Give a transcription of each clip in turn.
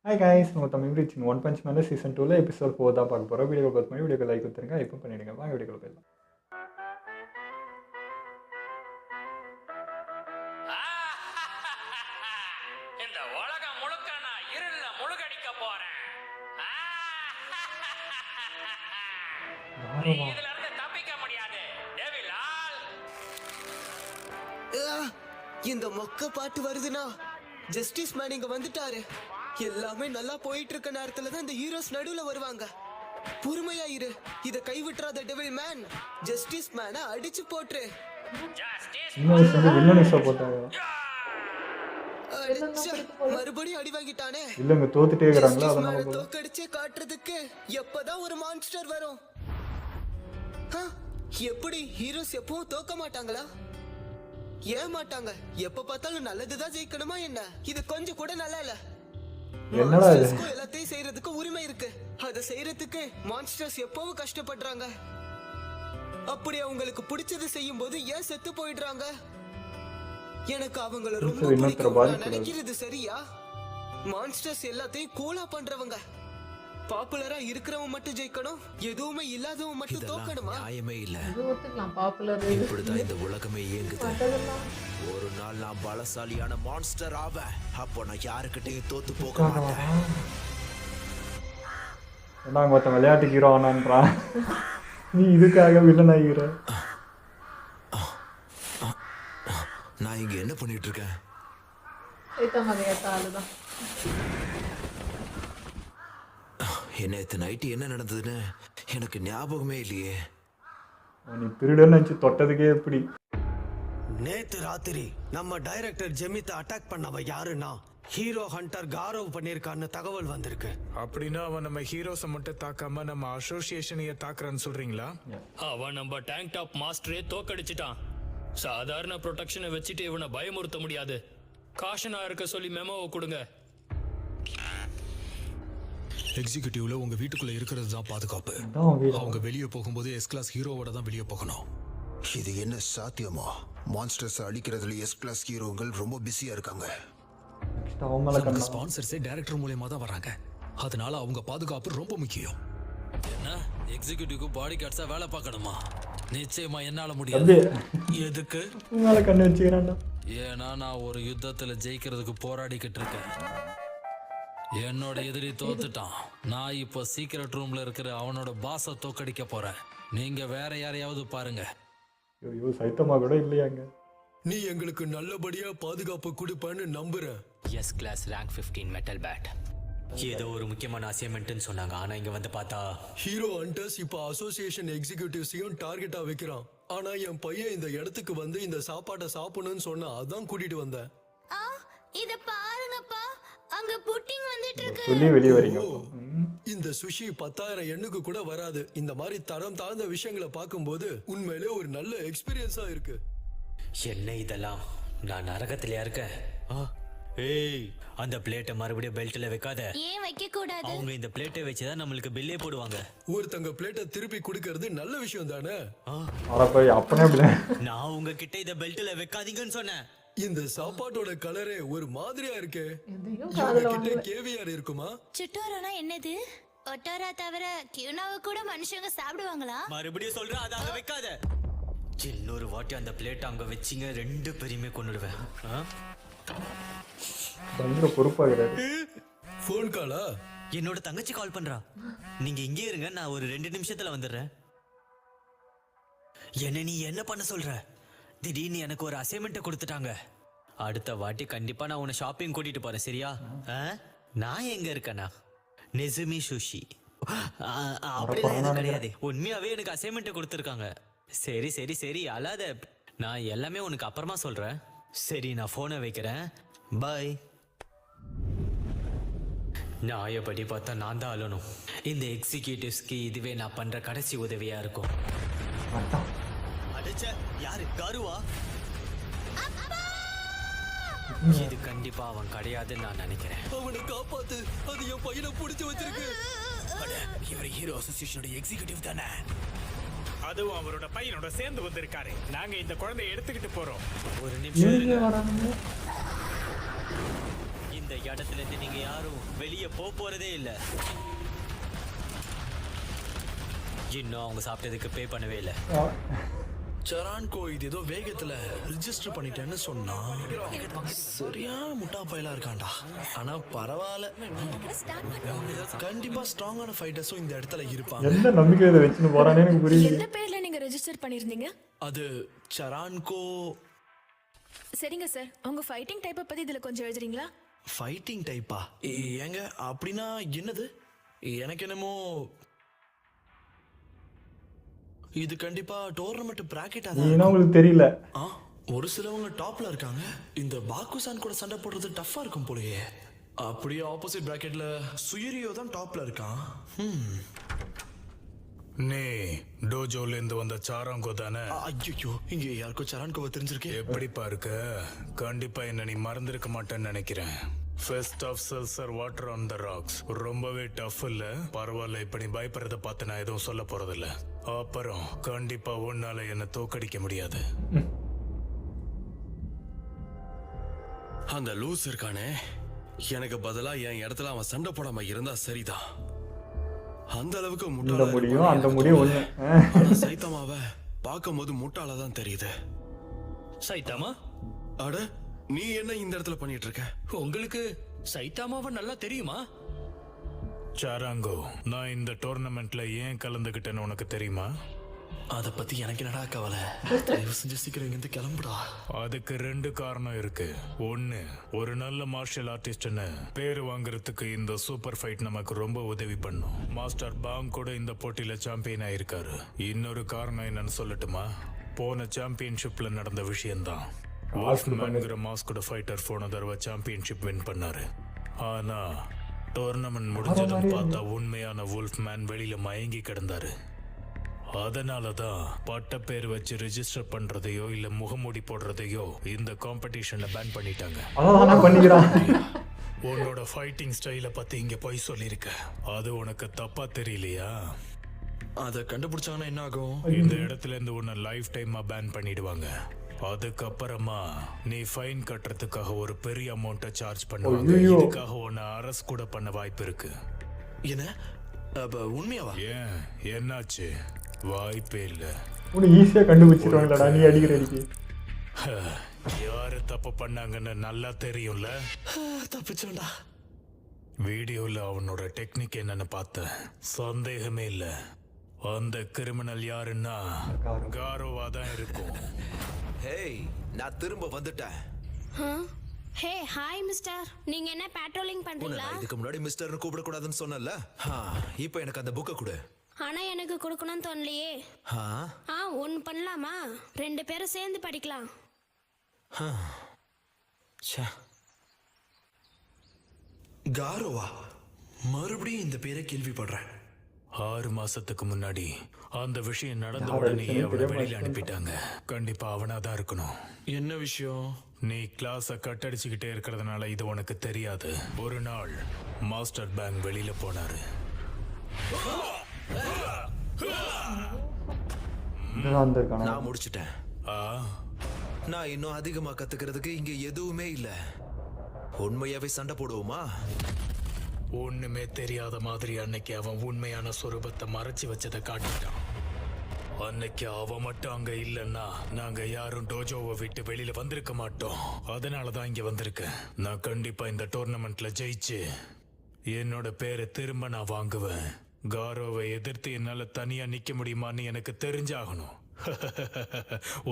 Hi guys, நம்ம Tamil reach one punch மேலே season 2ல் எபிசோட் 4 தான் பார்க்க போகிறோம். வீடியோ பார்த்து பண்ணி வீடியோக்கு லைக் கொடுத்துருங்க, இப்போ பண்ணிவிடுங்க. வாங்க வீடியோ போயிடலாம். இந்த உலகம் முழுக்க நான் இருள முழுகடிக்க போறேன். நீ இதுல இருந்து தப்பிக்க முடியாது டெவிலால். இந்த மொக்க பாட்டு வருதுனா ஜஸ்டிஸ் மேன் இங்க வந்துட்டாரு. எல்லாமே நல்லா போயிட்டு இருக்க நேரத்துல தான் இந்த ஹீரோஸ் நடுவுல வருவாங்க. பொறுமையா இரு, இத கைவிட்றாத டெவில் மேன். ஜஸ்டிஸ் மேனை அடிச்சு போட்டுரு. இன்னொரு சேர்ந்து வில்லனிஸா போட்டாங்க. மறுபடியும் அடி வாங்கிட்டானே. இல்லங்க தோத்துட்டே இருக்காங்களா, அதனால தோக்கடிச்சே காட்டுறதுக்கு எப்பதான் ஒரு மான்ஸ்டர் வரும்? எப்படி ஹீரோஸ் எப்பவும் தோக்க மாட்டாங்களா? ஏன் மாட்டாங்க? எப்ப பார்த்தாலும் நல்லதுதான் ஜெயிக்கணுமா என்ன? இது கொஞ்சம் கூட நல்லா இல்ல. என்னடா இது? எல்லாத்தையும் செய்யறதுக்கு உரிமை இருக்கு. அத செய்யறதுக்கு மான்ஸ்டர்ஸ் எப்பவும் கஷ்டப்படுறாங்க. அப்படி அவங்களுக்கு பிடிச்சது செய்யும் போது ஏன் செத்து போயிடுறாங்க? எனக்கு அவங்கள ரொம்ப பிடிக்கும். நான் நினைக்கிறது சரியா? மான்ஸ்டர்ஸ் எல்லாத்தையும் கூலா பண்றவங்க. பாப்புலரா இருக்கிறவன் மட்டும் ஜெயிக்கணும், எதுவுமே இல்லாதவன் மட்டும் தோக்கணுமா? நியாயமே இல்ல. இப்படிதான் இந்த உலகமே இயங்குது. ஒரு நாள் நான் பலசாலியான மான்ஸ்டர் ஆவேன். அப்போ நான் யாருக்கிட்டையும் தோத்து போக மாட்டேன். என்ன மொத்தம் விளையாட்டு ஹீரோ ஆனான்றான், நீ இதுக்காக வில்லன் ஆகிற. நான் இங்க என்ன பண்ணிட்டு இருக்கேன்? நேற்று நைட்டு என்ன நடந்ததுன்னு எனக்கு ஞாபகமே இல்லையே. நீ திருடன் நினைச்சு தொட்டதுக்கே எப்படி? நேத்து ராத்திரி நம்ம டைரக்டர் ஜெமித்தை அட்டாக் பண்ணவ யாருன்னா ஹீரோ ஹண்டர் காரவ் பண்ணிருக்கான்னு தகவல் வந்திருக்கு. அப்படின்னா அவன் நம்ம ஹீரோஸை மட்டும் தாக்காம நம்ம அசோசியேஷனையே தாக்குறான்னு சொல்றீங்களா? அவன் நம்ம டேங்க் டாப் மாஸ்டரே தோக்கடிச்சிட்டான். சாதாரண ப்ரொடெக்ஷனை வச்சுட்டு இவனை பயமுறுத்த முடியாது. காஷனா இருக்க சொல்லி மெமோவை கொடுங்க. எக்ஸிகியூட்டிவ்ல உங்க வீட்டுக்குள்ள இருக்கிறது தான் பாதுகாப்பு. அவங்க வெளியே போகும்போது எஸ் கிளாஸ் ஹீரோவோட தான் வெளியே போகணும். இது என்ன சாத்தியமா? மான்ஸ்டர்ஸ் அழிக்கிறதுல எஸ் கிளாஸ் ஹீரோங்கள் ரொம்ப பிஸியா இருக்காங்க. ஸ்பான்சர்ஸே டைரக்டர் மூலமா தான் வராங்க, அதனால அவங்க பாதுகாப்பு ரொம்ப முக்கியம். என்ன எக்ஸிகியூட்டிவ்க்கு பாடி கார்ட்ஸா வேலை பார்க்கணுமா? நிச்சயமா என்னால முடியாது. எதுக்கு? கண்ணு வச்சுக்கிறான்டா. ஏன்னா நான் ஒரு யுத்தத்துல ஜெயிக்கிறதுக்கு போராடிக்கிட்டு இருக்கேன். என்னோட எதிரி தோத்துட்டான். நான் இப்போ சீக்ரெட் ரூம்ல இருக்கிற அவனோட பாஸை தோக்கடிக்க போறேன். நீங்க வேற யாரையாவது பாருங்க. ஐயோ, சைத்தமா கூட இல்லையாங்க. நீ எங்களுக்கு நல்லபடியா பாதுகாப்பு கொடுப்பேன்னு நம்புறேன். S class rank 15 metal bat. ஏதோ ஒரு முக்கியமான அசைன்மெண்ட்னு சொன்னாங்க, ஆனா இங்க வந்து பார்த்தா ஹீரோ ஹண்டர்ஸ் இப்ப அசோசியேஷன் எக்ஸிகியூட்டிவ்ஸையும் டார்கெட்டா வைக்கிறான். ஆனா என் பையன் இந்த இடத்துக்கு வந்து இந்த சாப்பாட்டை சாப்பிடணும்னு சொன்னா அதான் கூட்டிட்டு வந்தேன். இத பாருங்கப்பா, அங்க புட்டிங் வந்துட்டு இருக்கு. சொல்லி வெளிய வரீங்க. இந்த சுஷி 10,000 எண்ணுக்கு கூட வராது. இந்த மாதிரி தரம் தாழ்ந்த விஷயங்களை பார்க்கும்போது உண்மையிலே ஒரு நல்ல எக்ஸ்பீரியன்ஸா இருக்கு. என்ன இதெல்லாம்? நான் நரகத்திலயா இருக்கேன்? ஏய், அந்த பிளேட்டை மறுபடியும் பெல்ட்ல வைக்காத. ஏன் வைக்க கூடாது? அவங்க இந்த பிளேட்டை வச்சுதான் நம்மளுக்கு பில்லே போடுவாங்க. ஒருத்தங்க பிளேட்டை திருப்பி கொடுக்கிறது நல்ல விஷயம் தானே? நான் உங்ககிட்ட இத பெல்ட்ல வைக்காதீங்கன்னு சொன்னேன். இந்த சாப்பாட்டோட கலரே ஒரு மாதிரியா இருக்கே. கிட்ட கேவிஆர் இருக்குமா? சுட்டோரானா என்னது? ஒட்டோரா தவிர கியூனாவை கூட மனுஷங்க சாப்பிடுவாங்களா? மறுபடியும் சொல்றேன், அத அங்க வைக்காத. இன்னொரு வாட்டி அந்த பிளேட் அங்க வச்சிங்க, ரெண்டு பேரையுமே கொன்னுடுவேன். பயங்கர பொறுப்பாகிறாரு. ஃபோன் காலா? என்னோட தங்கச்சி கால் பண்றா. நீங்க இங்கே இருங்க, நான் ஒரு 2 நிமிஷத்துல வந்துடுறேன். என்ன நீ என்ன பண்ண சொல்ற? திடீர்னு எனக்கு ஒரு அசைன்மெண்ட் கொடுத்துட்டாங்க. அடுத்த வாட்டி கண்டிப்பா நான் உன்னை ஷாப்பிங் கூட்டிட்டு போறேன், சரியா? நான் எங்க இருக்கேனா? நெசுமி சுஷி அப்படிலாம் கிடையாது. உண்மையாவே எனக்கு அசைன்மெண்ட் கொடுத்துருக்காங்க. சரி சரி சரி, அல்லாத. நான் எல்லாமே உனக்கு அப்புறமா சொல்றேன். சரி, நான் போனை வைக்கிறேன். பாய். நியாயப்படி பார்த்தா நான் தான் அழணும். இந்த எக்ஸிகியூட்டிவ்ஸ்க்கு இதுவே நான் பண்ற கடைசி உதவியா இருக்கும். அடிச்ச யாரு? காருவா? இது கண்டிப்பா அவன் கிடையாதுன்னு நான் நினைக்கிறேன். அவனை காப்பாத்து, அது என் பையனை புடிச்சு வச்சிருக்கு. இவர் ஹீரோ அசோசியேஷனோட எக்ஸிகியூட்டிவ் தானே? அதுவும் அவரோட பையனோட சேர்ந்து வந்திருக்காரு. நாங்க இந்த குழந்தையை எடுத்துக்கிட்டு போறோம். ஒரு நிமிஷம். இந்த இடத்துல இருந்து நீங்க யாரும் வெளியே போறதே இல்ல. இன்னும் அவங்க சாப்பிட்டதுக்கு பே பண்ணவே இல்லை. சரான்கோ இது ஏதோ வேகத்துல ரிஜிஸ்டர் பண்ணிட்டேன்னு சொன்னா. சரியான முட்டா பையலா இருக்கான்டா. ஆனா பரவாயில்ல, கண்டிப்பா ஸ்ட்ராங்கான ஃபைட்டர்ஸும் இந்த இடத்துல இருப்பாங்க. எந்த நம்பிக்கை இதை வச்சுன்னு போறானே எனக்கு புரியல. எந்த பேர்ல நீங்க ரெஜிஸ்டர் பண்ணிருந்தீங்க? அது சரான்கோ. சரிங்க சார், உங்க ஃபைட்டிங் டைப்பை பத்தி இதுல கொஞ்சம் எழுதுறீங்களா? ஃபைட்டிங் டைப்பா? ஏங்க அப்படின்னா என்னது? எனக்கு என்னமோ இது கண்டிப்பா டோர்னமெண்ட் பிராக்கெட். ஏன்னா உங்களுக்கு தெரியல. ஒரு சிலவங்க டாப்ல இருக்காங்க. இந்த பாக்குசான் கூட சண்டை போடுறது டஃப்பா இருக்கும் போலயே. அப்படியே ஆப்போசிட் பிராக்கெட்ல சுயரியோ தான் டாப்ல இருக்கான். நீ டோஜோல இருந்து வந்த சாராங்கோ தானே? ஐயோ, இங்க யாருக்கும் சரான்கோவை தெரிஞ்சிருக்கு. எப்படிப்பா இருக்க? கண்டிப்பா என்ன நீ மறந்திருக்க மாட்டேன்னு நினைக்கிறேன். First of seltzer water on the rocks ரொம்பவே டஃப் இல்ல. பரவாயில்ல, இப்ப நீ பயப்படுறத பார்த்து நான் எதுவும் சொல்ல போறதில்ல. அப்புறம் கண்டிப்பா ஒன்னால என்ன தோக்கடிக்க முடியாது. அந்த லூஸ் இருக்கானே, எனக்கு பதிலா என் இடத்துல அவன் சண்டை போடாம இருந்தா சரிதான். அந்த அளவுக்கு இந்த முடியும் அந்த முடியும் ஒண்ணு. சைத்தாமாவ பார்க்கும் போது முட்டாளா தான் தெரியுது. சைத்தாமா, அட நீ என்ன இந்த இடத்துல பண்ணிட்டு இருக்க? உங்களுக்கு சைத்தாமாவை நல்லா தெரியுமா? சாராங்கோ, நான் இந்த டோர்னமெண்ட்ல ஏன் கலந்துகிட்டேன்னு உனக்கு தெரியுமா? அத பத்தி எனக்கு என்னடா கவலை. தயவு செஞ்சு சீக்கிரம் இங்கிருந்து கிளம்புடா. அதுக்கு 2 காரணம் இருக்கு. ஒன்னு, ஒரு நல்ல மார்ஷியல் ஆர்டிஸ்ட்னு பேரு வாங்குறதுக்கு இந்த சூப்பர் ஃபைட் நமக்கு ரொம்ப உதவி பண்ணும். மாஸ்டர் பாங் கூட இந்த போட்டியில சாம்பியன் ஆயிருக்காரு. இன்னொரு காரணம் என்னன்னு சொல்லட்டுமா? போன சாம்பியன்ஷிப்ல நடந்த விஷயம்தான். வால்ஃப்மேன்ங்கிற மாஸ்கோட ஃபைட்டர் போன தடவை சாம்பியன்ஷிப் வின் பண்ணாரு. ஆனா டோர்னமெண்ட் முடிஞ்சதும் பார்த்தா உண்மையான வுல்ஃப்மேன் வெளியில மயங்கி கிடந்தாரு. அதனாலதான் பட்ட பேர் வச்சு ரெஜிஸ்டர் பண்றதையோ இல்ல முகமூடி போடுறதையோ இந்த காம்படிஷன்ல பேன் பண்ணிட்டாங்க. உன்னோட ஃபைட்டிங் ஸ்டைல பத்தி இங்க போய் சொல்லிருக்க. அது உனக்கு தப்பா தெரியலையா? அத கண்டுபிடிச்சாங்கன்னா என்ன ஆகும்? இந்த இடத்துல இருந்து உன்னை லைஃப் டைமா பேன் பண்ணிடுவாங்க. அதுக்கப்புறமா நீ ஃபைன் கட்டுறதுக்காக ஒரு பெரிய அமௌண்ட்டை சார்ஜ் பண்ணுவாங்க. இதுக்காக உன்னை அரெஸ்ட் கூட பண்ண வாய்ப்பு இருக்கு. என்ன உண்மையாவா? ஏன், என்னாச்சு? வாய்ப்பே இல்ல. ஈஸியா கண்டுபிடிச்சிருவாங்கடா நீ அடிக்கிற அடிக்கு. யாரு தப்பு பண்ணாங்கன்னு நல்லா தெரியும்ல. தப்பிச்சோண்டா. வீடியோல அவனோட டெக்னிக் என்னன்னு பார்த்தேன். சந்தேகமே இல்ல, அந்த கிரிமினல் யாருன்னா காரோவா தான் இருக்கும். ஹேய், நான் திரும்ப வந்துட்டேன். ஹே ஹாய் மிஸ்டர், நீங்க என்ன பேட்ரோலிங் பண்றீங்களா? இதுக்கு முன்னாடி மிஸ்டர்னு கூப்பிட கூடாதுன்னு சொன்னல. இப்போ எனக்கு அந்த புக்கை கொடு. ஆனா எனக்கு கொடுக்கணும்னு தோணலையே. ஒன்னு பண்ணலாமா? 2 பேரும் சேர்ந்து படிக்கலாம். காரோவா? மறுபடியும் இந்த பேரை கேள்விப்படுறேன். 6 மாசத்துக்கு முன்னாடி அந்த விஷயம் நடந்த உடனே அவனை வெளியில அனுப்பிட்டாங்க. கண்டிப்பா அவனாதான் இருக்கணும். என்ன விஷயம்? நீ கிளாஸ கட்டடிச்சுக்கிட்டே இருக்கிறதுனால இது உனக்கு தெரியாது. ஒரு நாள் மாஸ்டர் பேங்க் வெளியில போனாரு. நான் முடிச்சிட்டேன். நான் இன்னும் அதிகமா கத்துக்கிறதுக்கு இங்க எதுவுமே இல்ல. உண்மையாவே சண்டை போடுவோமா? ஒண்ணுமே தெரியாத மாதிரி அன்னைக்கு அவன் உண்மையான சொரூபத்தை மறைச்சு வச்சதை காட்டிட்டான். அன்னைக்கு அவன் மட்டும் அங்க இல்லைன்னா நாங்க யாரும் டோஜோவை விட்டு வெளியில வந்திருக்க மாட்டோம். அதனாலதான் இங்க வந்திருக்கேன். நான் கண்டிப்பா இந்த டோர்னமெண்ட்ல ஜெயிச்சு என்னோட பேரை திரும்ப நான் வாங்குவேன். காரோவை எதிர்த்து என்னால தனியா நிக்க முடியுமான்னு எனக்கு தெரிஞ்சாகணும்.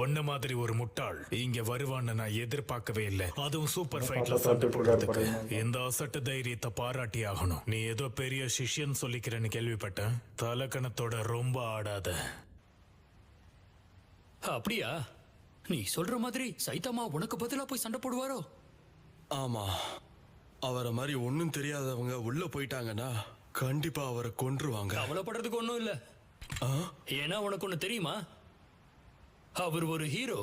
ஒன்ன மாதிரி ஒரு முட்டாள் இங்க வருவான்னு நான் எதிர்பார்க்கவே இல்லை. அதுவும் சூப்பர் ஃபைட்ல சண்டை போடுறதுக்கு. இந்த அசட்டு தைரியத்தை பாராட்டி ஆகணும். நீ ஏதோ பெரிய சிஷ்யன் சொல்லிக்கிறேன்னு கேள்விப்பட்டேன். தலக்கணத்தோட ரொம்ப ஆடாத. அப்படியா? நீ சொல்ற மாதிரி சைத்தாமா உனக்கு பதிலா போய் சண்டை போடுவாரோ? ஆமா, அவரை மாதிரி ஒன்னும் தெரியாதவங்க உள்ள போயிட்டாங்கன்னா கண்டிப்பா அவரை கொன்றுவாங்க. கவலைப்படுறதுக்கு ஒண்ணும் இல்ல. ஏன்னா உனக்கு ஒண்ணு தெரியுமா? அவர் ஒரு ஹீரோ.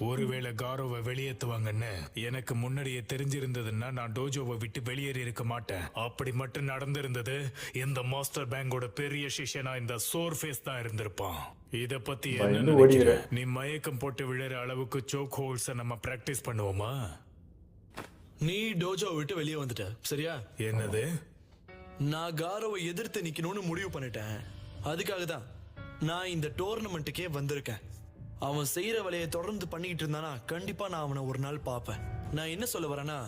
ஒருவேளை காரோவை வெளியேற்றுவாங்கன்னு எனக்கு முன்னாடியே தெரிஞ்சிருந்ததுன்னா நான் டோஜோவை விட்டு வெளியேறி இருக்க மாட்டேன். அப்படி மட்டும் நடந்திருந்தது இந்த மாஸ்டர் பேங்கோட பெரிய சிஷ்யனா இந்த சோர் ஃபேஸ் தான் இருந்திருப்பான். இத பத்தி என்ன நினைக்கிற? நீ மயக்கம் போட்டு விழுற அளவுக்கு சோக் ஹோல்ஸ நம்ம பிராக்டிஸ் பண்ணுவோமா? நீ டோஜோ விட்டு வெளியே வந்துட்ட சரியா? என்னது? நான் காரோவை எதிர்த்து நிக்கணும்னு முடிவு பண்ணிட்டேன். அதுக்காக தான் நான் இந்த டோர்னமெண்ட்டுக்கே வந்திருக்கேன். அவன் செய்யற வேலையை தொடர்ந்து பண்ணிக்கிட்டு இருந்தானா கண்டிப்பா நான் அவனை ஒரு நாள் பார்ப்பேன். நான் என்ன சொல்ல வரேன்னா,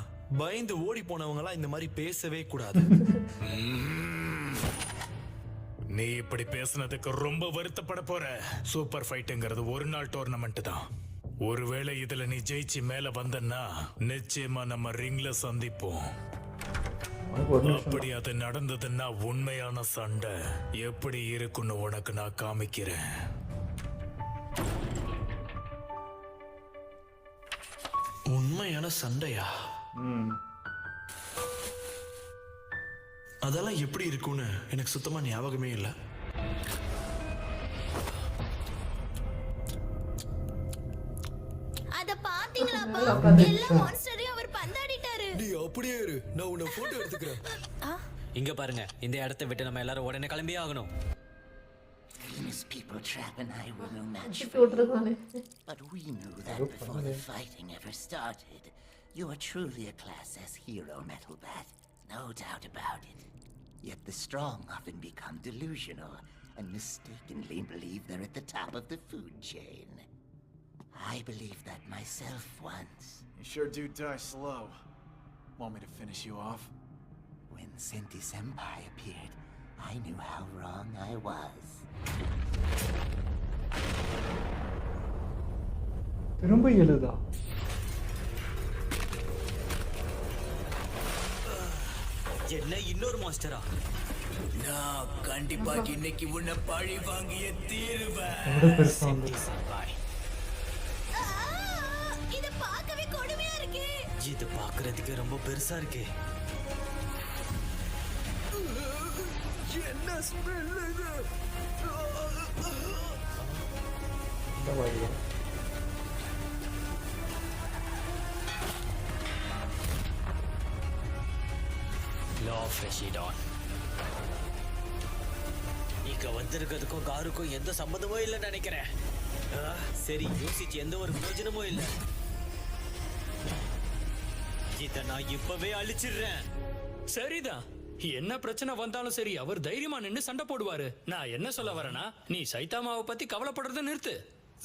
பயந்து ஓடி போனவங்க எல்லாம் இந்த மாதிரி பேசவே கூடாது. நீ இப்படி பேசுனதுக்கு ரொம்ப வருத்தப்பட போற. சூப்பர் ஃபைட்டுங்கிறது ஒரு நாள் டோர்னமெண்ட் தான். ஒருவேளை இதுல நீ ஜெயிச்சு மேல வந்தன்னா நிச்சயமா நம்ம ரிங்ல சந்திப்போம். அப்படி அது நடந்ததுன்னா உண்மையான சண்டை எப்படி இருக்குன்னு உனக்கு நான் காமிக்கிறேன். உண்மையான சண்டையா? அதெல்லாம் எப்படி இருக்கும்னு எனக்கு சுத்தமா ஞாபகமே இல்லை. அத பாத்தீங்களாப்பா? எல்லா மான்ஸ்டரையும் அவர் பந்தாடிட்டாரு. நீ அப்படியே இரு, நான் உன்னை போட்டோ எடுத்துக்கிறேன். இங்க பாருங்க, இந்த இடத்தை விட்டு நம்ம எல்லாரும் உடனே கிளம்பியே ஆகணும். Venus people trap and I were no match for விட்டுருக்கானே. But we knew that before the fighting ever started. You are truly a class S hero, Metal Bat. No doubt about it. Yet the strong often become delusional and mistakenly believe they're at the top of the food chain. I believed that myself once. You sure do die slow. Want me to finish you off? When Senti Senpai appeared, I knew how wrong I was. திரும்ப எழுதா? என்ன இன்னொரு மாஸ்டரா? நான் கண்டிப்பா இன்னைக்கு உன்னை பழி வாங்கிய தீருவேன். இது பார்க்கவே கொடுமையா இருக்கு. இது பார்க்கிறதுக்கு ரொம்ப பெருசா இருக்கு. என்ன ஸ்மெல் இது? இங்க வந்திருக்கிறதுக்கும் காருக்கும் எந்த சம்பந்தமும் இல்லைன்னு நினைக்கிறேன். சரி, யோசிச்சு எந்த ஒரு பிரயோஜனமும் இல்லை. இத நான் இப்பவே அழிச்சிடுறேன். சரிதான். என்ன பிரச்சனை வந்தாலும் சரி அவர் தைரியமா நின்னு சண்டை போடுவாரு. நான் என்ன சொல்ல வரேன்னா, நீ சைதாமாவை பத்தி கவலைப்படுறத நிறுத்து.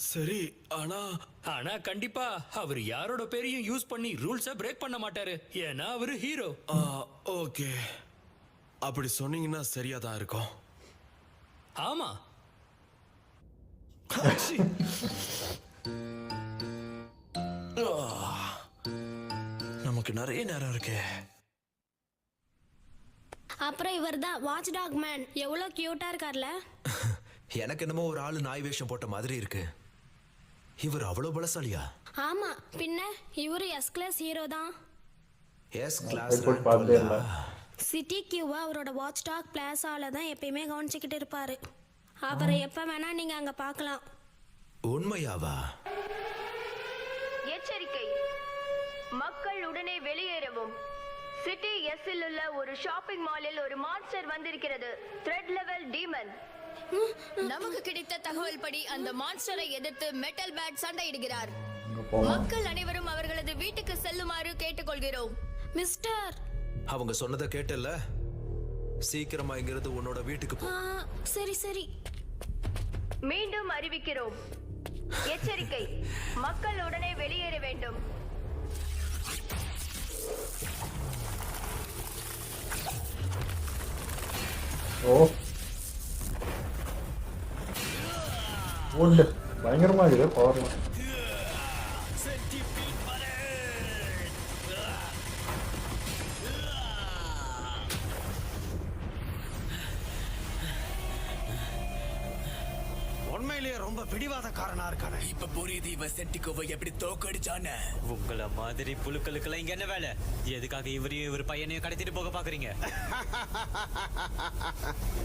சரி, ஆனா கண்டிப்பா அவர் யாரோட பேரையும் யூஸ் பண்ணி ரூல்ஸை பிரேக் பண்ண மாட்டாரு. ஏன்னா அவரு ஹீரோ. ஓகே, அப்படி சொன்னீங்கன்னா சரியா தான் இருக்கும். ஆமா. நமக்கு நிறைய நேரம் இருக்கு. அப்புறம் இவர்தான் வாட்ச் டாக் மேன். எவ்வளவு கியூட்டா இருக்கார்ல. எனக்கு என்னமோ ஒரு ஆளு நாய் வேஷம் போட்ட மாதிரி இருக்கு. இவர் அவ்வளவு பலசாலியா? ஆமா, பின்ன இவரு எஸ் கிளாஸ் ஹீரோ தான். எஸ் கிளாஸ் சிட்டி கியூவா அவரோட வாட்ச் டாக் பிளாஸால தான் எப்பயுமே கவனிச்சுக்கிட்டு இருப்பாரு. அவரை எப்ப வேணா நீங்க அங்க பார்க்கலாம். உண்மையாவா? எச்சரிக்கை, மக்கள் உடனே வெளியேறவும். சிட்டி எஸ்ஸில் உள்ள ஒரு ஷாப்பிங் மாலில் ஒரு மான்ஸ்டர் வந்திருக்கிறது. Thread level demon. நமக்கு கிடைத்த தகவல் படி அந்த மான்ஸ்டரை எதிர்த்து மெட்டல் பேட் சண்டையிடுகிறார். மக்கள் அனைவரும் அவர்களது வீட்டுக்கு செல்லுமாறு கேட்டுக்கொள்கிறோம். மிஸ்டர், அவங்க சொன்னதை கேட்டல. சீக்கிரமா இங்கிருந்து உன்னோட வீட்டுக்கு போ. சரி சரி. மீண்டும் அறிவிக்கிறோம். எச்சரிக்கை, மக்கள் உடனே வெளியேற வேண்டும். ஓ உண்டு பயங்கரமா இருக்குது பவர்லாம். உண்மையிலேயே ரொம்ப பிடிவாதக்காரனா இருக்கானே. இப்ப புரியுது இவன் சென்டிகோவை எப்படி தோக்கடிச்சானே. உங்கள மாதிரி புழுக்களுக்கெல்லாம் இங்க என்ன வேலை? எதுக்காக இவரையும் இவர் பையனையும் கடத்திட்டு போக பாக்குறீங்க?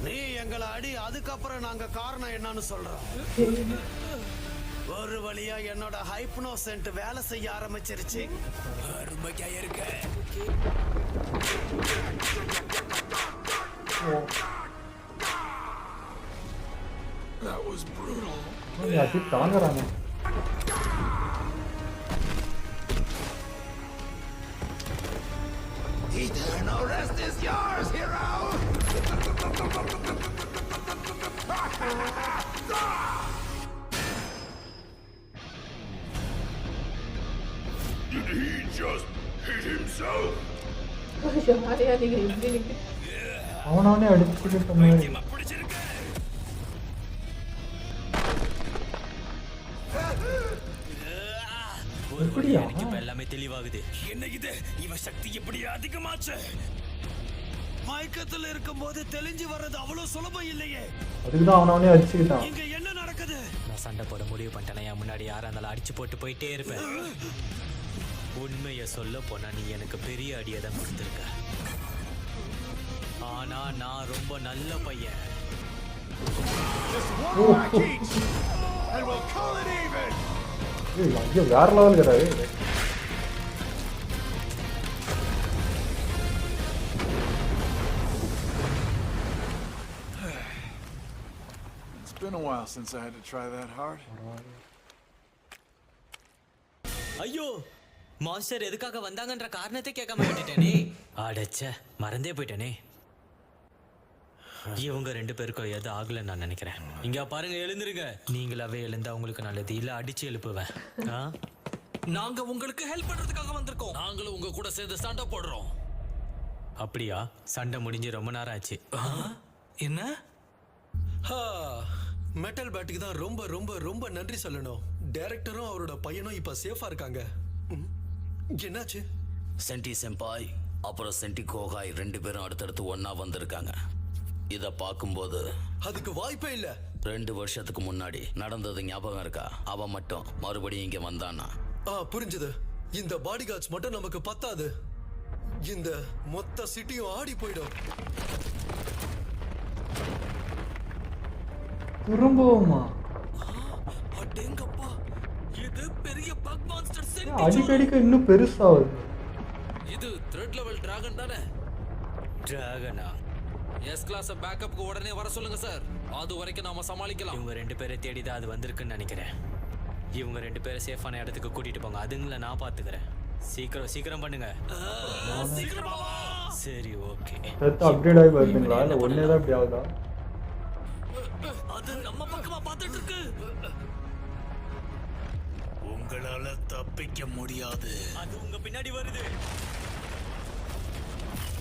நீ எங்களை அடி, அதுக்கப்புறம் நாங்க காரணம் என்னன்னு சொல்றோம். ஒரு வழியா என்னோட ஹைப்னோசென்ட் வேலை செய்ய ஆரம்பிச்சிருச்சு. அருமையா இருக்க. That was brutal. அடி தாங்கறானே. யாரையா நீங்க எப்படி நிக்க அவனவனே அடிச்சுட்டு இருக்க மாதிரி. எப்படியா? எனக்கு இப்ப எல்லாமே தெளிவாகுது. என்ன இது இவ சக்தி எப்படி அதிகமாச்சு? மயக்கத்துல இருக்கும்போது தெளிஞ்சு வர்றது அவ்வளவு சுலபம் இல்லையே. அதுக்குதான் அவனவனே அடிச்சுக்கிட்டான். இங்க என்ன நடக்குது? நான் சண்டை போட முடிவு பண்ணிட்டேன். என் முன்னாடி யாரா இருந்தாலும் அடிச்சு போட்டு போயிட்டே இருப்பேன். உண்மைய சொல்ல போனா நீ எனக்கு பெரிய அடியை தான் கொடுத்துருக்க. ஆனா நான் ரொம்ப நல்ல பையன். ஐயோ வேற லெவல் கிடையாது. It's been a while since I had to try that hard. ஐயோ மாஸ்டர் எதுக்காக வந்தாங்கன்ற காரணத்தை கேட்காம விட்டுட்டேனே. அடச்ச மறந்தே போயிட்டேனே. இவங்க 2 பேருக்கும் எது ஆகலன்னு நான் நினைக்கிறேன். இங்க பாருங்க, எழுந்துருங்க. நீங்களாவே எழுந்தா உங்களுக்கு நல்லது. இல்ல அடிச்சு எழுப்புவேன். நாங்க உங்களுக்கு ஹெல்ப் பண்றதுக்காக வந்திருக்கோம். நாங்களும் உங்க கூட சேர்ந்து சண்டை போடுறோம். அப்படியா? சண்டை முடிஞ்சு ரொம்ப நேரம் ஆச்சு. என்ன? மெட்டல் பேட்டுக்கு தான் ரொம்ப ரொம்ப ரொம்ப நன்றி சொல்லணும். டைரக்டரும் அவரோட பையனும் இப்ப சேஃபா இருக்காங்க. என்னாச்சு? சென்டி செம்பாய் அப்புறம் சென்டி கோகாய் 2 பேரும் அடுத்தடுத்து ஒண்ணா வந்திருக்காங்க. இத பார்க்கும்போது அதுக்கு வாய்ப்பே இல்ல. 2 வருஷத்துக்கு முன்னாடி நடந்தது ஞாபகம் இருக்கா? அவன் மட்டும் மறுபடியும் இங்க வந்தானா? புரிஞ்சது. இந்த பாடி கார்ட்ஸ் மட்டும் நமக்கு பத்தாது. இந்த மொத்த சிட்டியும் ஆடி போயிடும். திரும்பவுமா? அடேங்கப்பா, இது பெரிய பக் மான்ஸ்டர் சென்டி. அடிக்கடிக்கு இன்னும் பெருசாகுது. இது த்ரெட் லெவல் டிராகன் தானே? டிராகனா? எஸ் கிளாஸ் பேக்கப்புக்கு உடனே வர சொல்லுங்க சார். அது வரைக்கும் நாம சமாளிக்கலாம். இவங்க 2 பேரை தேடி தான் அது வந்திருக்குன்னு நினைக்கிறேன். இவங்க 2 பேரை சேஃபான இடத்துக்கு கூட்டிட்டு போங்க. அதுங்களை நான் பாத்துக்கிறேன். சீக்கிரம் பண்ணுங்க. சரி, ஓகே. அப்கிரேட் ஆகி வருதுங்களா? இல்ல ஒன்னே தான் இப்படி ஆகுதா? அது நம்ம பக்கமா பார்த்துட்டு இருக்கு. உங்களால தப்பிக்க முடியாது. அது உங்க பின்னாடி வருது.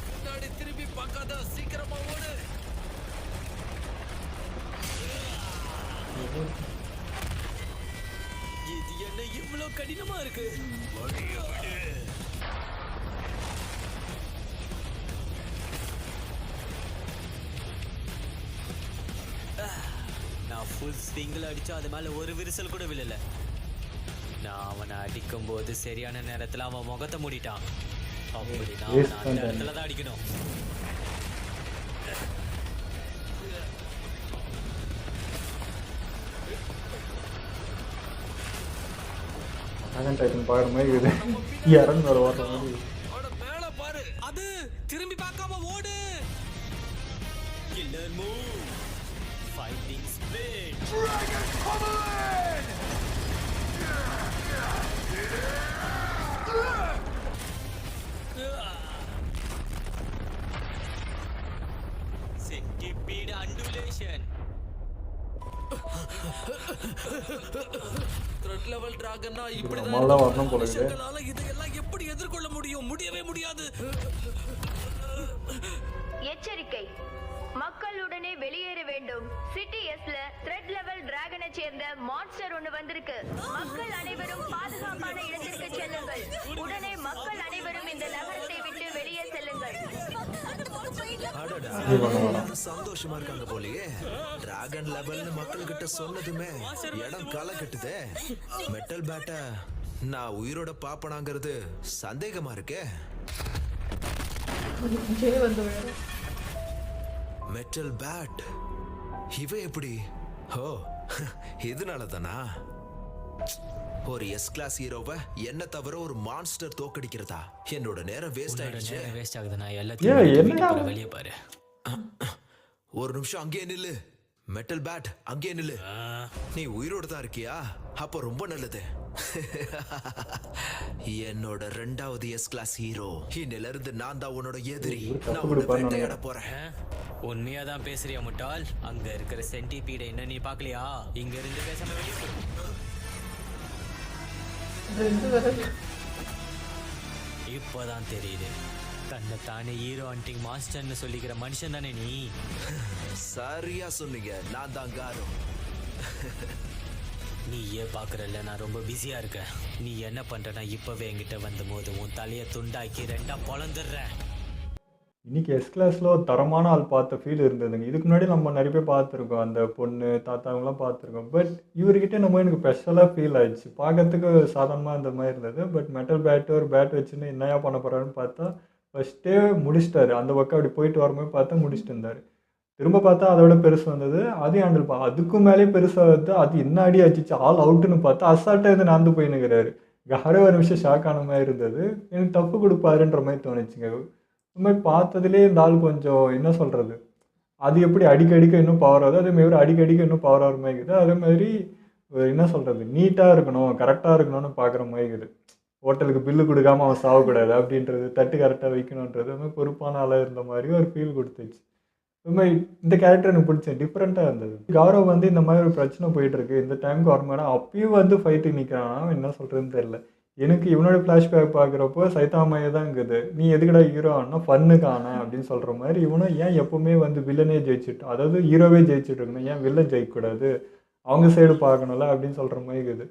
பின்னாடி திரும்பி பார்க்காத, சீக்கிரமா ஓடு. இது என்ன இவ்வளவு கடினமா இருக்கு? நான் ஃபுல் ஸ்விங்கில் அடிச்சா அது மேல ஒரு விரிசல் கூட விழல. நான் அவனை அடிக்கும் போது சரியான நேரத்துல அவன் முகத்தை மூடிட்டான். அப்படி நான் அந்த இடத்துல தான் அடிக்கணும். டிராகன் டைட்டன் பாக்குற மாதிரி இது இறங்கி வர ஓடுற மாதிரி. மேல பாரு, அது திரும்பி பார்க்காம ஓடு. Killer move, fighting split, dragon powerline. Centipede undulation. Threat level டிராகன்னா இப்படி நம்மளால வரணும் போல இருக்கு. இதெல்லாம் எப்படி எதிர்கொள்ள முடியும்? முடியவே முடியாது. எச்சரிக்கை, மக்கள் உடனே வெளியேற வேண்டும். சிட்டி எஸ்ல த்ரெட் லெவல் டிராகனை சேர்ந்த மான்ஸ்டர் ஒன்று வந்திருக்கு. மக்கள் அனைவரும் பாதுகாப்பான இடத்திற்கு செல்லுங்கள். உடனே மக்கள் அனைவரும் இந்த நகரத்தை விட்டு வெளியே செல்லுங்கள். சந்தோஷமா இருக்காங்க போலயே. டிராகன் லெவல்னு மக்கள் கிட்ட சொன்னதுமே இடம் களை கட்டுதே. மெட்டல் பேட்ட நான் உயிரோட பாப்பனாங்கிறது சந்தேகமா இருக்கே. மெட்டல் பேட் இவ எப்படி? ஓ, இதனால தானா? ஒரு எஸ் கிளாஸ் ஹீரோவை என்ன தவிர ஒரு மான்ஸ்டர் தோக்கடிக்கிறதா? என்னோட நேரம் வேஸ்ட் ஆயிடுச்சு. வேஸ்ட் ஆகுது. நான் எல்லாத்தையும் வெளியே பாரு. ஒரு நிமிஷம் அங்கேயே நில்லு. மெட்டல் பேட் அங்கேயே நில்லு. நீ உயிரோட தான் இருக்கியா? அப்ப ரொம்ப நல்லது. என்னோட 2வது எஸ் கிளாஸ் ஹீரோ. இன்னில இருந்து நான் தான் உன்னோட எதிரி. நான் உன்னை வேட்டையாட போறேன். உண்மையா தான் பேசுறியா முட்டாள்? அங்க இருக்கிற சென்டிபீட என்ன நீ பாக்கலையா? இங்க இருந்து பேசாம வெளியே போ. இப்போதான் தெரியுது, தன்னை தானே ஹீரோ ஹண்டிங் மாஸ்டர்னு சொல்லிக்கிற மனுஷன் தானே நீ. சரியா சொன்னீங்க, நான் தான் காரோ. நீ ஏன் பாக்குறல்ல, நான் ரொம்ப பிஸியா இருக்கேன். நீ என்ன பண்றனா இப்பவே என்கிட்ட வந்து போது உன் தலையை துண்டாக்கி 2ஆ பொளந்துடுறேன். இன்னைக்கு எஸ் கிளாஸில் ஒரு தரமான ஆள் பார்த்த ஃபீல் இருந்ததுங்க. இதுக்கு முன்னாடி நம்ம நிறைய பேர் பார்த்துருக்கோம், அந்த பொண்ணு தாத்தாவங்களாம் பார்த்துருக்கோம். பட் இவர்கிட்ட நம்ம எனக்கு ஸ்பெஷலாக ஃபீல் ஆயிடுச்சு. பார்க்கறதுக்கு சாதாரணமாக இந்த மாதிரி இருந்தது. பட் மெட்டல் பேட்டு ஒரு பேட் வச்சுன்னு என்னையா பண்ண போகிறாருன்னு பார்த்தா ஃபஸ்ட்டே முடிச்சிட்டாரு. அந்த பக்கம் அப்படி போயிட்டு வரும்போது பார்த்தா முடிச்சுட்டு இருந்தார். திரும்ப பார்த்தா அதோட பெருசு வந்தது, அதையும் ஹேண்டில் அதுக்கும் மேலே பெருசாக வந்து அது என்ன அடி அடிச்சு ஆல் அவுட்டுன்னு பார்த்தா அசால்ட்டாக இது நடந்து போயின்னுக்கிறாரு. யாரோ ஒரு நிமிஷம் ஷாக் ஆன மாதிரி இருந்தது. எனக்கு தப்பு கொடுப்பாருன்ற மாதிரி தோணுச்சுங்க. இந்த மாதிரி பார்த்ததுலேயே இந்த ஆள் கொஞ்சம் என்ன சொல்கிறது, அது எப்படி அடிக்கடிக்க இன்னும் பவர் ஆகுது, அதேமாதிரி ஒரு அடிக்கடிக்க இன்னும் பவர் ஆகிற மாதிரி இருக்குது. அதே மாதிரி என்ன சொல்கிறது, நீட்டாக இருக்கணும், கரெக்டாக இருக்கணும்னு பார்க்குற மாதிரி இருக்குது. ஹோட்டலுக்கு பில்லு கொடுக்காம அவன் சாகக்கூடாது அப்படின்றது, தட்டு கரெக்டாக வைக்கணுன்றது, அது மாதிரி பொறுப்பான ஆளாக இருந்த மாதிரி ஒரு ஃபீல் கொடுத்துச்சு. இது மாதிரி இந்த கேரக்டர் எனக்கு பிடிச்சேன், டிஃப்ரெண்ட்டாக இருந்தது. கௌரவ் வந்து இந்த மாதிரி ஒரு பிரச்சனை போயிட்டுருக்கு, இந்த டைமுக்கு வரமாட்டா, அப்பயும் வந்து ஃபைட்டுக்கு நிற்கிறானா என்ன சொல்கிறதுன்னு தெரில. எனக்கு இவனோட ஃப்ளாஷ்பேக் பார்க்குறப்போ சைதாமையே தான் இருக்குது. நீ எதுக்கடா ஹீரோ ஆனால் ஃபன்னுக்கு ஆனேன் அப்படின்னு சொல்கிற மாதிரி, இவனும் ஏன் எப்போவுமே வந்து வில்லனே ஜெயிச்சுட்டு, அதாவது ஹீரோவே ஜெயிச்சுட்டு இருக்கணும், ஏன் வில்லன் ஜெயிக்கக்கூடாது, அவங்க சைடு பார்க்கணும்ல அப்படின்னு சொல்கிற மாதிரி இருக்குது.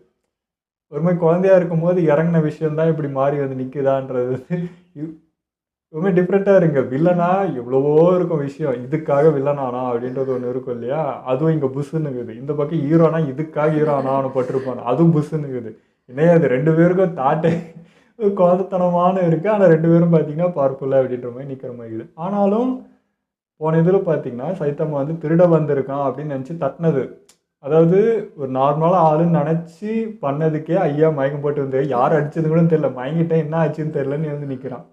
ஒரு மாதிரி குழந்தையா இருக்கும்போது இறங்கின விஷயந்தான் இப்படி மாறி வந்து நிற்குதான்றது ரொம்ப டிஃப்ரெண்ட்டாக இருங்க. வில்லனா எவ்வளவோ இருக்கும் விஷயம், இதுக்காக வில்லனானா அப்படின்றது ஒன்று இருக்கும் இல்லையா, அதுவும் இங்கே புஷ்ஷுன்னு இருக்குது. இந்த பக்கம் ஹீரோனா இதுக்காக ஹீரோ ஆனான்னு பட்டிருப்பான், அதுவும் புஷ்ஷுன்னு இருக்குது. என்னையா அது ரெண்டு பேருக்கும் தாட்டே குழந்தைத்தனமான இருக்குது. ஆனால் ரெண்டு பேரும் பார்த்தீங்கன்னா பவர்ஃபுல்லாக அப்படின்ற மாதிரி நிற்கிற மாதிரி இருக்குது. ஆனாலும் போன இதில் பார்த்தீங்கன்னா சைத்தம்மா வந்து திருட வந்திருக்கான் அப்படின்னு நினச்சி தட்டினது, அதாவது ஒரு நார்மலாக ஆளுன்னு நினச்சி பண்ணதுக்கே ஐயா மயக்கம் போட்டு வந்து யார் அடிச்சது கூட தெரியல, மயங்கிட்டேன் என்ன ஆச்சுன்னு தெரிலன்னு வந்து நிற்கிறான்.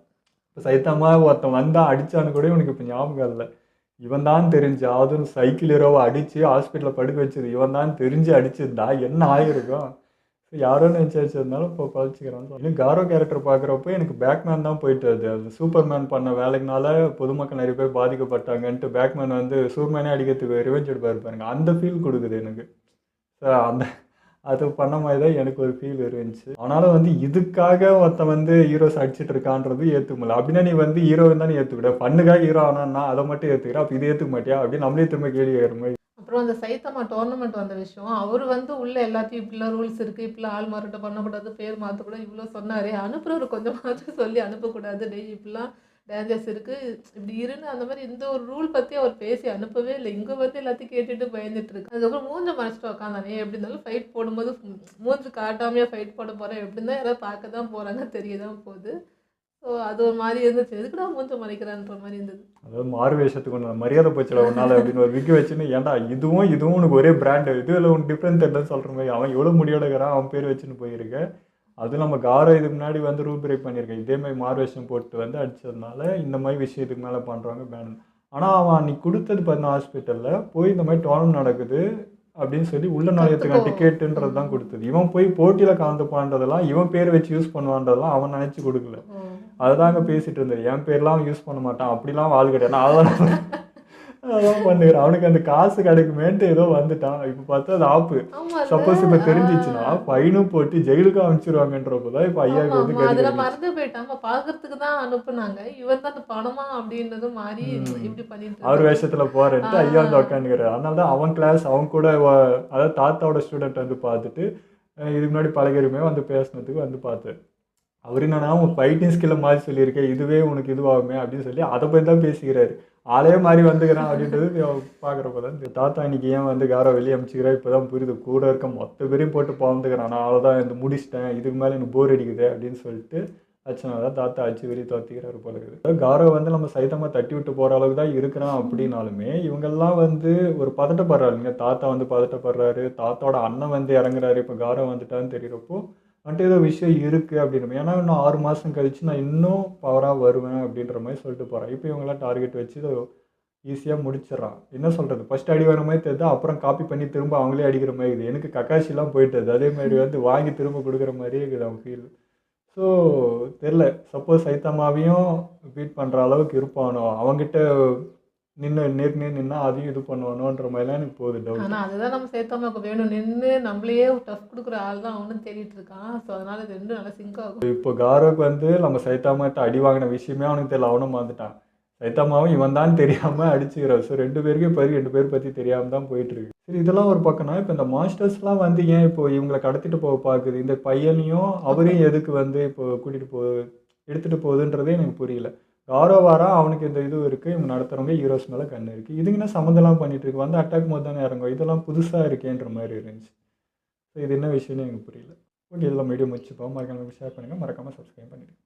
இப்போ சைத்தம்மா ஒருத்தன் வந்தால் அடித்தான்னு கூட இவனுக்கு இப்போ ஞாபகம் இல்லை. இவன் தான் தெரிஞ்சு, அதுவும் சைக்கிள் ஹீரோவை அடித்து ஹாஸ்பிட்டலில் படுக்க வச்சது இவன் தான் தெரிஞ்சு அடிச்சிருந்தா என்ன ஆகிருக்கும். யாரோ நினச்சி வச்சிருந்தாலும் இப்போ பழிச்சிக்கிறான். இன்னும் காரோ கேரக்டர் பார்க்குறப்போ எனக்கு பேக்மேன் தான் போயிட்டு அது சூப்பர்மேன் பண்ண வேலைக்குனால பொதுமக்கள் நிறைய பேர் பாதிக்கப்பட்டாங்கன்ட்டு பேக்மேன் வந்து சூப்பர்மேனே அடிக்கிறதுக்கு ரிவெஞ்ச் எடுப்பார் பாருங்க, அந்த ஃபீல் கொடுக்குது எனக்கு. அந்த அது பண்ண மாதிரி தான் எனக்கு ஒரு ஃபீல் இருந்துச்சு. ஆனாலும் வந்து இதுக்காக ஒருத்தன் வந்து ஹீரோஸ் அடிச்சுட்டு இருக்கான்றது ஏற்றுக்க முடியல. அப்படின்னா நீ வந்து ஹீரோன்னு தானே ஏற்றுக்கிட்ட, பண்ணுக்காக ஹீரோ ஆனான்னா அதை மட்டும் ஏற்றுக்கிறேன், அப்போ இதை ஏற்றுக்க மாட்டியா அப்படின்னு நம்மளே திரும்ப கேள்வி கேட்குற மாதிரி. அப்புறம் அந்த சைத்தமா டோர்னமெண்ட் வந்த விஷயம், அவர் வந்து உள்ள எல்லாத்தையும் இப்படிலாம் ரூல்ஸ் இருக்குது, இப்படிலாம் ஆள் மாறாட்ட பண்ணக்கூடாது, பேர் மாற்றக்கூடாது, இவ்வளோ சொன்னார். அனுப்புகிறவர் கொஞ்சமாச்சும் சொல்லி அனுப்பக்கூடாது, டெய் இப்படிலாம் டேஞ்சர்ஸ் இருக்குது இப்படி இருன்னு அந்த மாதிரி இந்த ஒரு ரூல் பற்றி அவர் பேசி அனுப்பவே இல்லை. இங்கே வந்து எல்லாத்தையும் கேட்டுட்டு பயந்துட்டு இருக்கு. அதுக்கப்புறம் மூஞ்ச மறைச்சிட்டு உக்காந்தானே, எப்படி இருந்தாலும் ஃபைட் போடும்போது மூஞ்சு காட்டாமையாக ஃபைட் போட போகிறேன், எப்படி இருந்தால் யாராவது பார்க்க தான் போகிறாங்க, தெரிய தான் போகுது. ஸோ அது ஒரு மாதிரி இருந்துச்சு, எதுக்குடா மூஞ்ச மறைக்கிறான்ற மாதிரி இருந்தது. அதாவது மாறு வேஷத்துக்கு ஒன்று மரியாதை போச்சுல ஒன்றால் அப்படின்னு ஒரு விக்கி வச்சுன்னு, ஏன்டா இதுவும் உனக்கு ஒரே பிராண்டு, இதுல ஒன்று டிஃப்ரெண்ட் தெரியலன்னு சொல்கிற மாதிரி. அவன் எவ்வளோ முடியோடுக்கிறான், அவன் பேர் வச்சுன்னு போயிருக்கேன். அதுவும் நம்ம காரோ இதுக்கு முன்னாடி வந்து ரூல் பிரேக் பண்ணியிருக்கேன், இதே மாதிரி மாறு வேஷம் போட்டு வந்து அடித்ததுனால இந்த மாதிரி விஷயம் இதுக்கு மேலே பண்ணுறாங்க பேன். ஆனால் அவன் அன்றைக்கி கொடுத்தது பார்த்தா ஹாஸ்பிட்டலில் போய் இந்த மாதிரி டோர்னமெண்ட் நடக்குது அப்படின்னு சொல்லி உள்ள நுழையத்துக்கான டிக்கெட்டுன்றது தான் கொடுத்தது. இவன் போய் போட்டியில் கலந்துப்பான்றதெல்லாம் இவன் பேர் வச்சு யூஸ் பண்ணுவான்றதெல்லாம் அவன் நினச்சி கொடுக்கல. அதுதான் அங்கே பேசிகிட்டு இருந்தது, என் பேர்லாம் யூஸ் பண்ண மாட்டான் அப்படிலாம் ஆள் கிடையாது, நான் அதான் பண்ணுகிறேன், அவனுக்கு அந்த காசு கிடைக்குமேன்ட்டு ஏதோ வந்துட்டான். இப்போ பார்த்தா அது ஆப்பு. சப்போஸ் இப்போ தெரிஞ்சிச்சுன்னா ஃபைனும் போட்டு ஜெயிலுக்கு அனுப்பிச்சிருவாங்கன்றப்போ தான் இப்போ ஐயாவுக்கு வந்து அதில் மறந்து போயிட்டாங்க, பார்க்கறதுக்கு தான் அனுப்புனாங்க, இவன் தான் அந்த பணமா அப்படின்றது மாதிரி இப்படி பண்ணிட்டு அவர் வேஷத்தில் போகிறேன்ட்டு ஐயா வந்து உட்காந்துக்கிறார். அதனால தான் அவன் கிளாஸ் அவன் கூட அதாவது தாத்தாவோட ஸ்டூடெண்ட் வந்து பார்த்துட்டு இதுக்கு முன்னாடி பழகிருமே வந்து பேசினதுக்கு வந்து பார்த்தேன். அவர் என்னன்னா உன் ஃபைட்டிங் ஸ்கில்லை மாதிரி சொல்லியிருக்கேன், இதுவே உனக்கு இதுவாகுமே அப்படின்னு சொல்லி அதை போய் தான் பேசிக்கிறாரு. ஆளே மாதிரி வந்துக்கிறான் அப்படின்றது பார்க்குறப்ப தான் இந்த தாத்தா இன்னைக்கு ஏன் வந்து காரோ வெளியே அனுப்பிச்சிக்கிறேன் இப்போ தான் புரியுது. கூட இருக்க மொத்த பேரையும் போட்டு பறந்துக்கிறான், நான் அவ்வளோதான் இந்த முடிச்சிட்டேன், இதுக்கு மேலே எனக்கு போர் அடிக்குது அப்படின்னு சொல்லிட்டு அச்சனா தான் தாத்தா அச்சு வெளியே தோத்திக்கிறாரு போல இருக்குது. காரோ வந்து நம்ம சைத்தமாக தட்டி விட்டு போகிற அளவுக்கு தான் இருக்கிறான். அப்படின்னாலுமே இவங்கெல்லாம் வந்து ஒரு பதட்டப்படுறாருங்க. தாத்தா வந்து பதட்டப்படுறாரு, தாத்தாவோட அண்ணன் வந்து இறங்குறாரு, இப்போ காரோ வந்துட்டான்னு தெரிகிறப்போ வந்துட்டு ஏதோ விஷயம் இருக்குது அப்படின்னு. ஏன்னா இன்னும் 6 மாதம் கழிச்சு நான் இன்னும் பவராக வருவேன் அப்படின்ற மாதிரி சொல்லிட்டு போகிறேன். இப்போ இவங்களாம் டார்கெட் வச்சு இதை ஈஸியாக முடிச்சிடறான். என்ன சொல்கிறது, ஃபஸ்ட் அடி வர மாதிரி தெரியுது, அப்புறம் காப்பி பண்ணி திரும்ப அவங்களே அடிக்கிற மாதிரி இருக்குது. எனக்கு கக்காஷிலாம் போயிட்டது, அதே மாதிரி வந்து வாங்கி திரும்ப கொடுக்குற மாதிரியே இருக்குது அவங்க ஃபீல். ஸோ தெரில, சப்போஸ் சைத்தமாவையும் பீட் பண்ணுற அளவுக்கு இருப்பானோ, அவங்ககிட்ட நேருக்கு நேர் நின்னா அதையும் இது பண்ணுவானோன்ற மாதிரிலாம் எனக்கு போகுது டவுட். ஆனா அதுதான் நம்ம சேத்தாமாக்கு வேணும். நின்று நம்மளையே டஃப் கொடுக்குற ஆள் தான் அவனும் தேடிட்டு இருக்கான். ஸோ அதனால இது ரெண்டும் நல்லா சிங்க் ஆகும். இப்போ காரோக்கு வந்து நம்ம சைத்தாமாட்ட அடி வாங்கின விஷயமே அவனுக்கு தெரியல, அவனும் வந்துட்டான். சைத்தாமாவும் இவன் தான் தெரியாமல் அடிச்சுக்கிறான். ஸோ 2 பேருக்கே பரி 2 பேர் பற்றி தெரியாமல் தான் போயிட்டுருக்கு. சரி, இதெல்லாம் ஒரு பக்கம்னா இப்போ இந்த மாஸ்டர்ஸ்லாம் வந்து ஏன் இப்போ இவங்களை கடத்திட்டு போக பார்க்குது? இந்த பையனையும் அவரையும் எதுக்கு வந்து இப்போ எடுத்துகிட்டு போகுதுன்றதே எனக்கு புரியல. காரோ வாரா, அவனுக்கு இந்த இது இருக்குது, இவங்க நடத்துகிறவங்க ஹீரோஸ் மேலே கண்ணு இருக்குது. இதுங்கன்னா சம்மந்தம்லாம் பண்ணிட்டு இருக்கு, வந்து அட்டாக் போது தானே இறங்கும். இதெல்லாம் புதுசாக இருக்கேன்ற மாதிரி இருந்துச்சு. ஸோ இது என்ன விஷயம்னு எனக்கு புரியல. ஓகே, இதெல்லாம் வீடியோ முடிச்சுப்போம். மறக்காம ஷேர் பண்ணுங்கள், மறக்காமல் சப்ஸ்கிரைப் பண்ணிடுங்க.